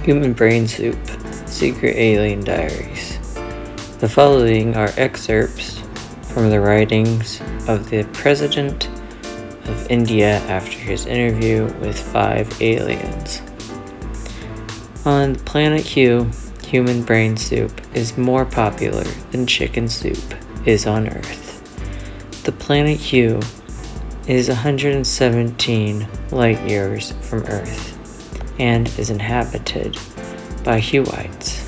Human Brain Soup, Secret Alien Diaries. The following are excerpts from the writings of the President of India after his interview with 5 aliens. On planet Q, human brain soup is more popular than chicken soup is on Earth. The planet Q is 117 light years from Earth and is inhabited by Huites.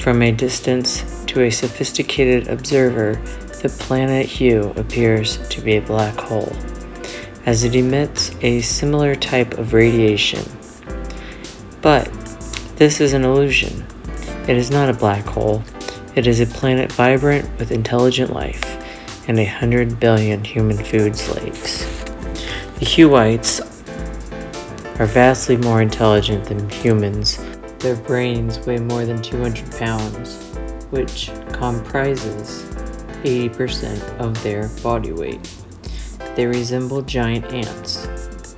From a distance to a sophisticated observer, the planet Q appears to be a black hole, as it emits a similar type of radiation. But this is an illusion. It is not a black hole. It is a planet vibrant with intelligent life and 100 billion human food slaves. The Huites are vastly more intelligent than humans. Their brains weigh more than 200 pounds, which comprises 80% of their body weight. They resemble giant ants,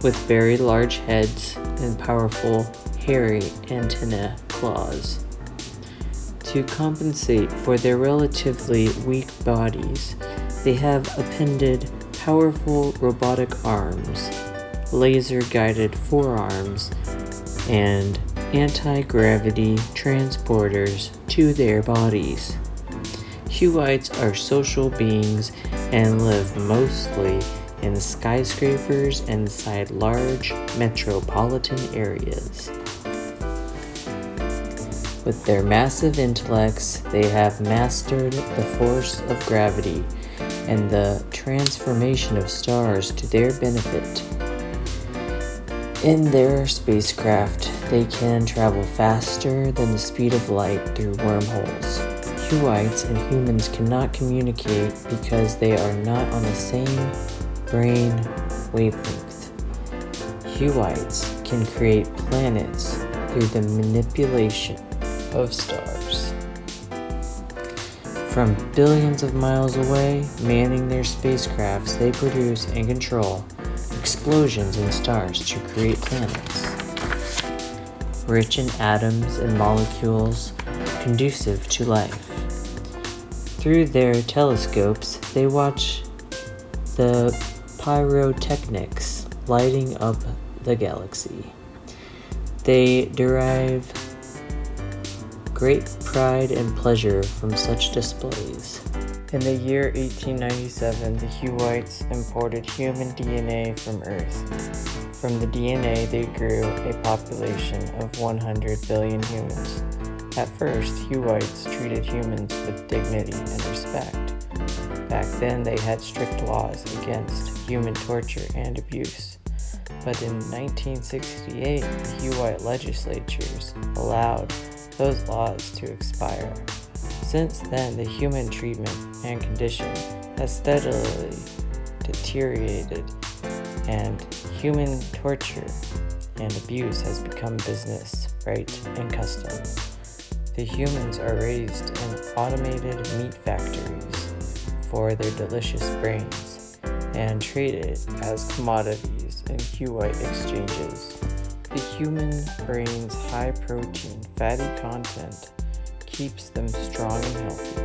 with very large heads and powerful, hairy antennae claws. To compensate for their relatively weak bodies, they have appended powerful robotic arms, laser-guided forearms, and anti-gravity transporters to their bodies. Huites are social beings and live mostly in skyscrapers and inside large metropolitan areas. With their massive intellects, they have mastered the force of gravity and the transformation of stars to their benefit. In their spacecraft, they can travel faster than the speed of light through wormholes. Huites and humans cannot communicate because they are not on the same brain wavelength. Huites can create planets through the manipulation of stars. From billions of miles away, manning their spacecrafts, they produce and control explosions in stars to create planets, rich in atoms and molecules conducive to life. Through their telescopes, they watch the pyrotechnics lighting up the galaxy. They derive great pride and pleasure from such displays. In the year 1897, the Huites imported human DNA from Earth. From the DNA, they grew a population of 100 billion humans. At first, Huites treated humans with dignity and respect. Back then, they had strict laws against human torture and abuse. But in 1968, the Huite legislatures allowed those laws to expire. Since then, the human treatment and condition has steadily deteriorated, and human torture and abuse has become business, right, and custom. The humans are raised in automated meat factories for their delicious brains and traded as commodities in Huite exchanges. The human brain's high-protein, fatty content keeps them strong and healthy.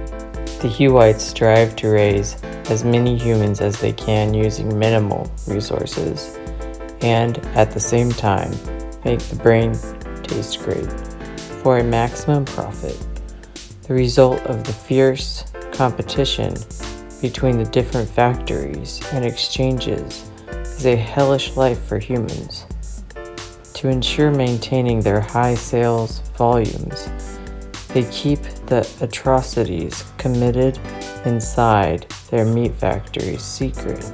The Huites strive to raise as many humans as they can using minimal resources, and at the same time, make the brain taste great for a maximum profit. The result of the fierce competition between the different factories and exchanges is a hellish life for humans. To ensure maintaining their high sales volumes, they keep the atrocities committed inside their meat factories secret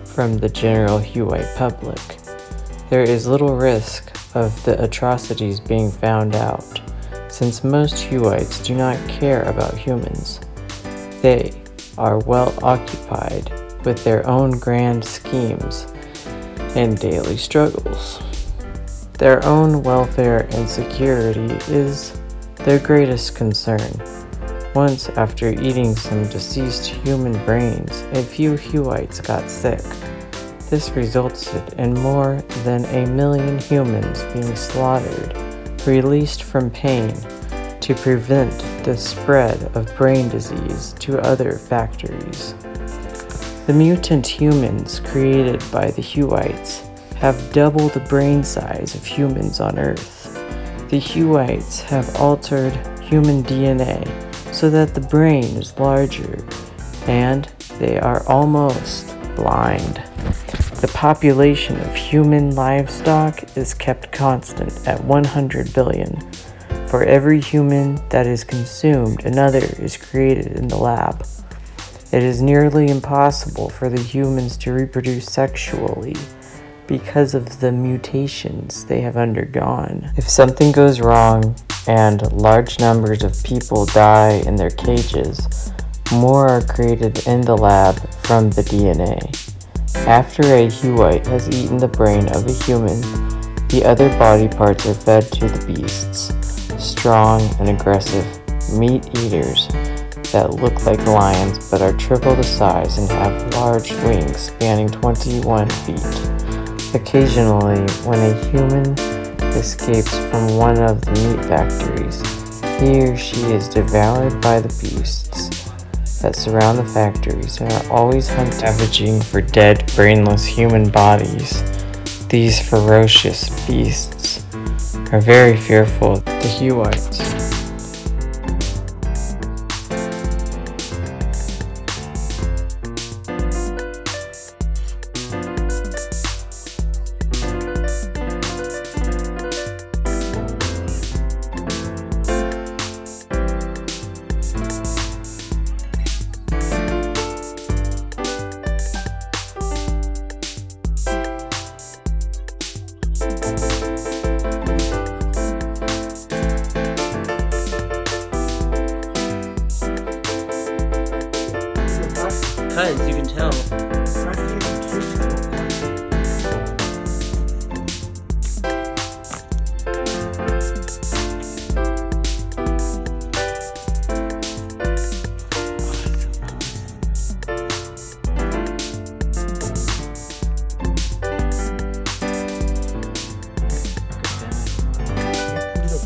from the general Huite public. There is little risk of the atrocities being found out, since most Huites do not care about humans. They are well occupied with their own grand schemes and daily struggles. Their own welfare and security is their greatest concern. Once, after eating some deceased human brains, a few Huites got sick. This resulted in more than 1 million humans being slaughtered released from pain to prevent the spread of brain disease to other factories. The mutant humans created by the Huites have double the brain size of humans on Earth. The Huites have altered human DNA so that the brain is larger, and they are almost blind. The population of human livestock is kept constant at 100 billion. For every human that is consumed, another is created in the lab. It is nearly impossible for the humans to reproduce sexually because of the mutations they have undergone. If something goes wrong and large numbers of people die in their cages, more are created in the lab from the DNA. After a Huite has eaten the brain of a human, the other body parts are fed to the beasts, strong and aggressive meat eaters that look like lions but are triple the size and have large wings spanning 21 feet. Occasionally, when a human escapes from one of the meat factories, he or she is devoured by the beasts that surround the factories and are always scavenging for dead, brainless human bodies. These ferocious beasts are very fearful of the Huites. Because you can tell.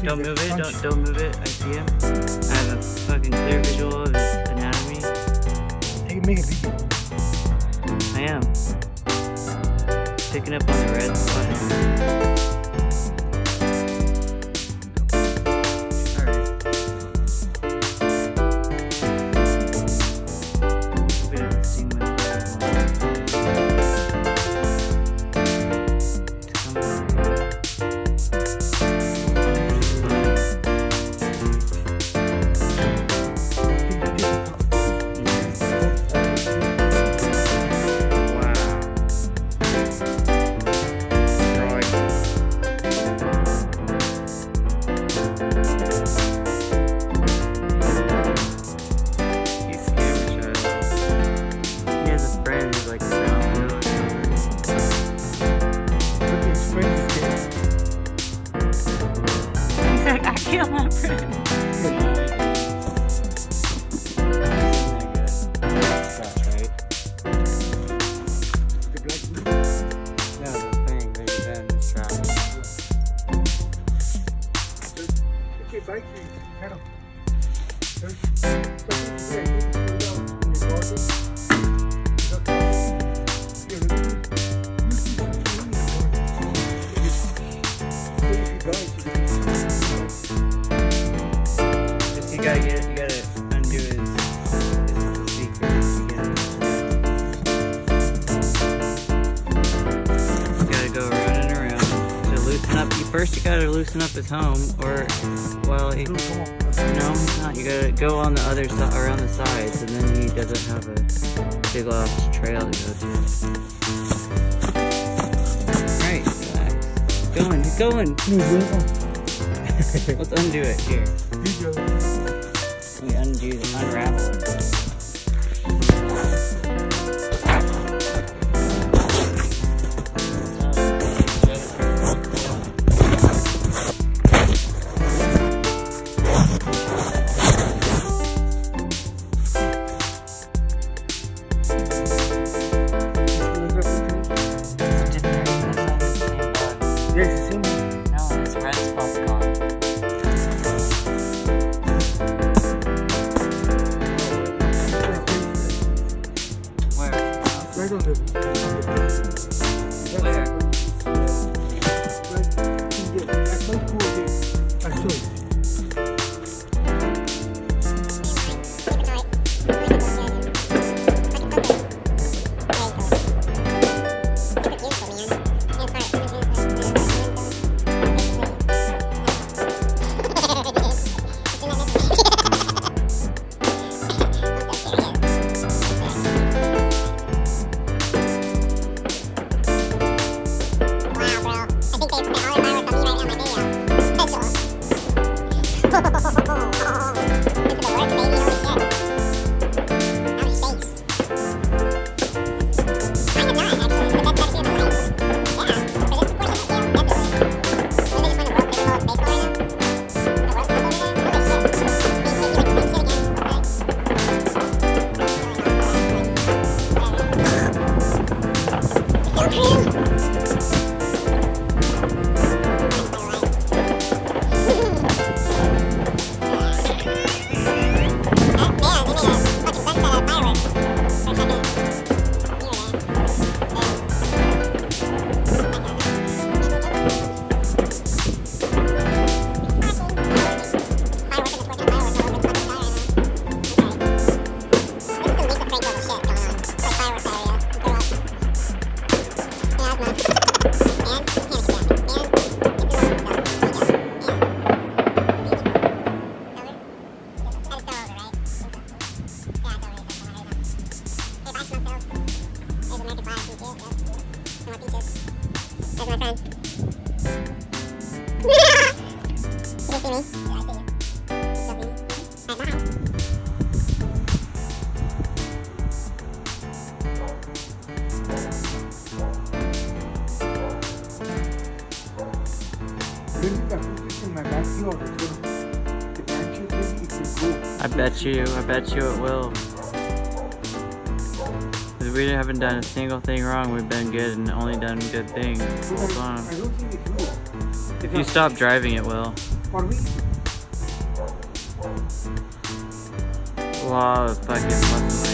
Don't move it, don't move it. I see him. I have a fucking clear visual of his anatomy. Make a video. I am. Picking up on the red spot. I killed my friend. You gotta undo his secret. You gotta go around and around to loosen up. First you gotta loosen up his home, or, well, no, he's not. You gotta go on the other side, around the sides, and then he doesn't have a big off trail to go to. Alright, relax. Keep going. Let's undo it here. We unravel it. Yes, it's him. No, it's red popcorn. I bet you it will. 'Cause we haven't done a single thing wrong. We've been good and only done good things. Hold on. If you stop driving, it will. Law of fucking plus.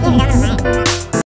Yeah.